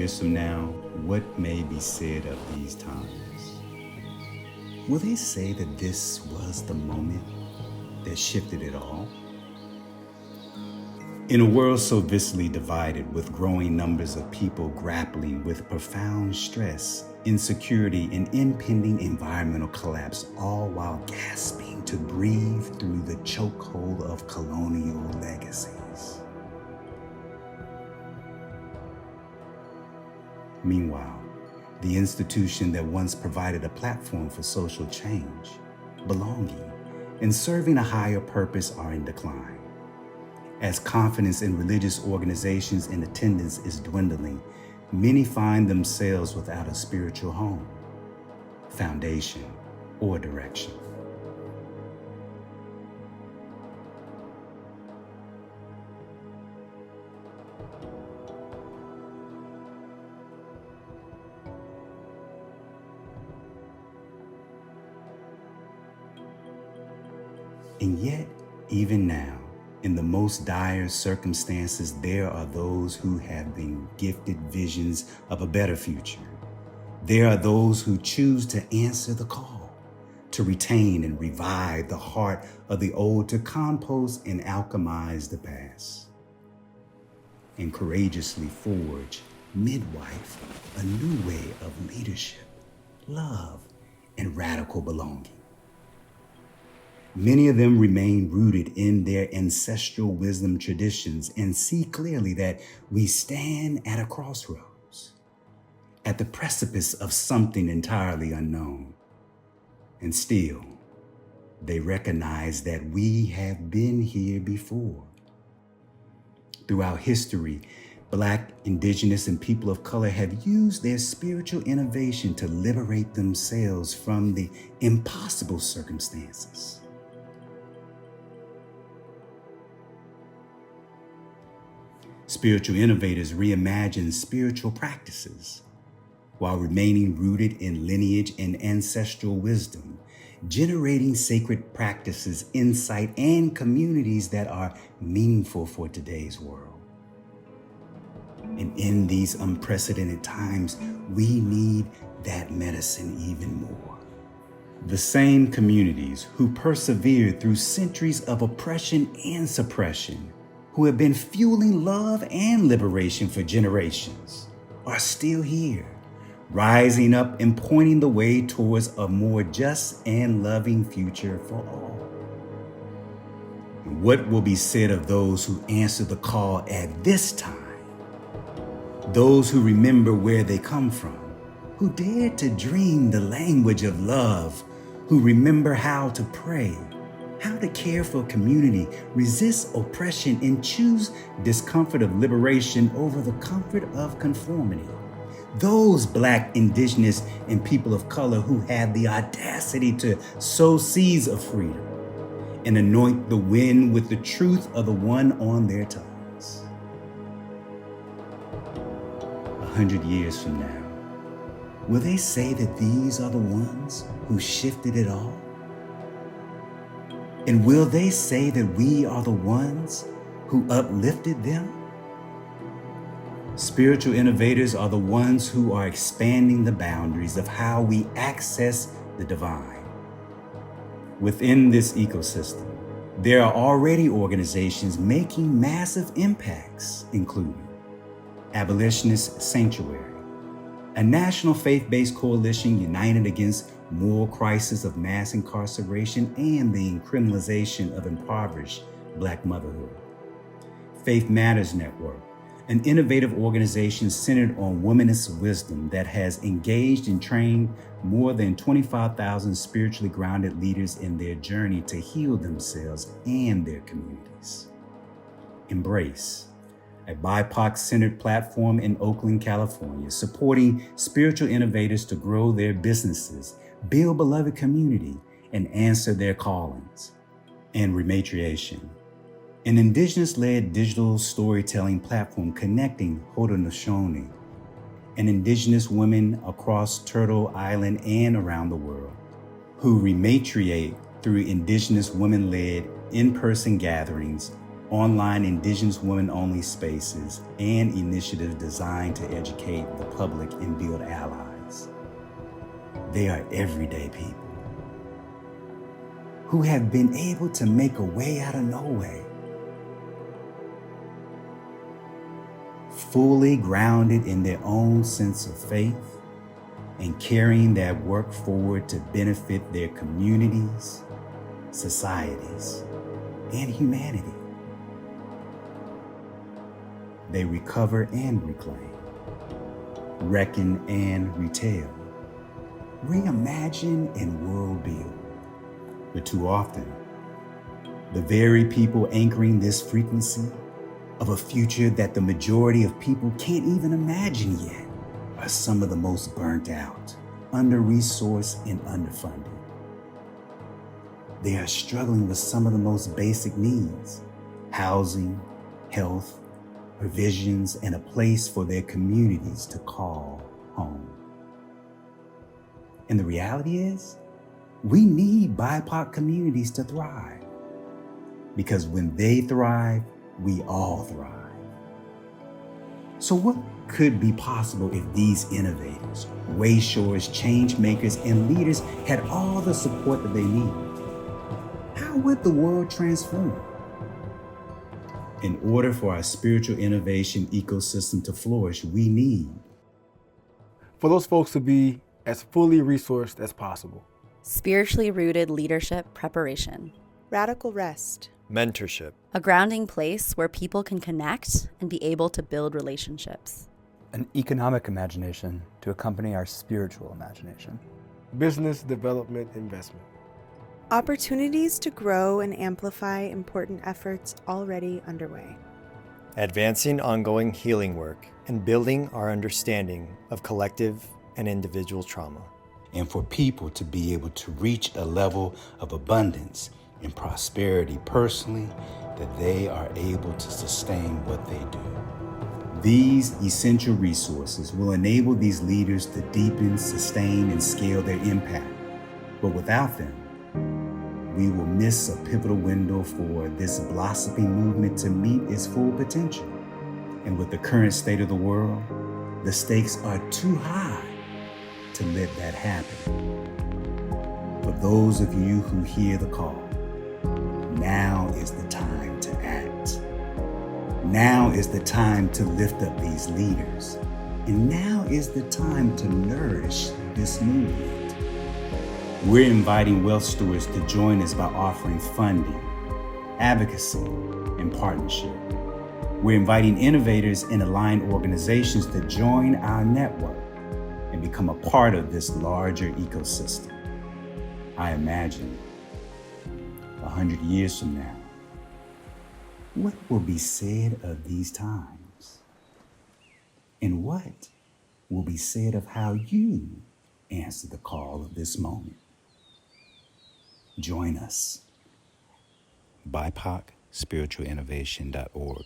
years from now, what may be said of these times? Will they say that this was the moment that shifted it all? In a world so viscerally divided, with growing numbers of people grappling with profound stress, insecurity, and impending environmental collapse, all while gasping to breathe through the chokehold of colonial legacies. Meanwhile, the institution that once provided a platform for social change, belonging, and serving a higher purpose are in decline. As confidence in religious organizations and attendance is dwindling, many find themselves without a spiritual home, foundation, or direction. And yet, even now, in the most dire circumstances, there are those who have been gifted visions of a better future. There are those who choose to answer the call, to retain and revive the heart of the old, to compost and alchemize the past, and courageously forge, midwife, a new way of leadership, love, and radical belonging. Many of them remain rooted in their ancestral wisdom traditions and see clearly that we stand at a crossroads, at the precipice of something entirely unknown. And still, they recognize that we have been here before. Throughout history, Black, Indigenous, and people of color have used their spiritual innovation to liberate themselves from the impossible circumstances. Spiritual innovators reimagine spiritual practices while remaining rooted in lineage and ancestral wisdom, generating sacred practices, insight, and communities that are meaningful for today's world. And in these unprecedented times, we need that medicine even more. The same communities who persevered through centuries of oppression and suppression, who have been fueling love and liberation for generations, are still here, rising up and pointing the way towards a more just and loving future for all. And what will be said of those who answer the call at this time? Those who remember where they come from, who dare to dream the language of love, who remember how to pray, how to care for community, resist oppression, and choose discomfort of liberation over the comfort of conformity. Those Black, Indigenous, and people of color who have the audacity to sow seeds of freedom and anoint the wind with the truth of the one on their tongues. 100 years from now, will they say that these are the ones who shifted it all? And will they say that we are the ones who uplifted them? Spiritual innovators are the ones who are expanding the boundaries of how we access the divine. Within this ecosystem, there are already organizations making massive impacts, including Abolitionist Sanctuary, a national faith-based coalition united against moral crisis of mass incarceration and the criminalization of impoverished Black motherhood. Faith Matters Network, an innovative organization centered on womanist wisdom that has engaged and trained more than 25,000 spiritually grounded leaders in their journey to heal themselves and their communities. Embrace, a BIPOC-centered platform in Oakland, California, supporting spiritual innovators to grow their businesses, build beloved community, and answer their callings. And Rematriation, an Indigenous-led digital storytelling platform connecting Haudenosaunee and Indigenous women across Turtle Island and around the world, who rematriate through Indigenous women-led in-person gatherings online Indigenous women-only spaces, and initiatives designed to educate the public and build allies. They are everyday people who have been able to make a way out of no way, fully grounded in their own sense of faith and carrying that work forward to benefit their communities, societies, and humanity. They recover and reclaim, reckon and retell, reimagine and world build. But too often, the very people anchoring this frequency of a future that the majority of people can't even imagine yet are some of the most burnt out, under-resourced, and underfunded. They are struggling with some of the most basic needs: housing, health, provisions, and a place for their communities to call home. And the reality is, we need BIPOC communities to thrive, because when they thrive, we all thrive. So what could be possible if these innovators, wayshowers, change makers, and leaders had all the support that they need? How would the world transform? In order for our spiritual innovation ecosystem to flourish, we need for those folks to be as fully resourced as possible. Spiritually rooted leadership preparation. Radical rest. Mentorship. A grounding place where people can connect and be able to build relationships. An economic imagination to accompany our spiritual imagination. Business development investment. Opportunities to grow and amplify important efforts already underway. Advancing ongoing healing work and building our understanding of collective and individual trauma. and for people to be able to reach a level of abundance and prosperity personally that they are able to sustain what they do. These essential resources will enable these leaders to deepen, sustain, and scale their impact. But without them, we will miss a pivotal window for this blossoming movement to meet its full potential. And with the current state of the world, the stakes are too high to let that happen. For those of you who hear the call, now is the time to act. Now is the time to lift up these leaders. And now is the time to nourish this movement. We're inviting wealth stewards to join us by offering funding, advocacy, and partnership. We're inviting innovators and aligned organizations to join our network and become a part of this larger ecosystem. I imagine 100 years from now, what will be said of these times? And what will be said of how you answer the call of this moment? Join us. BIPOC spiritualinnovation.org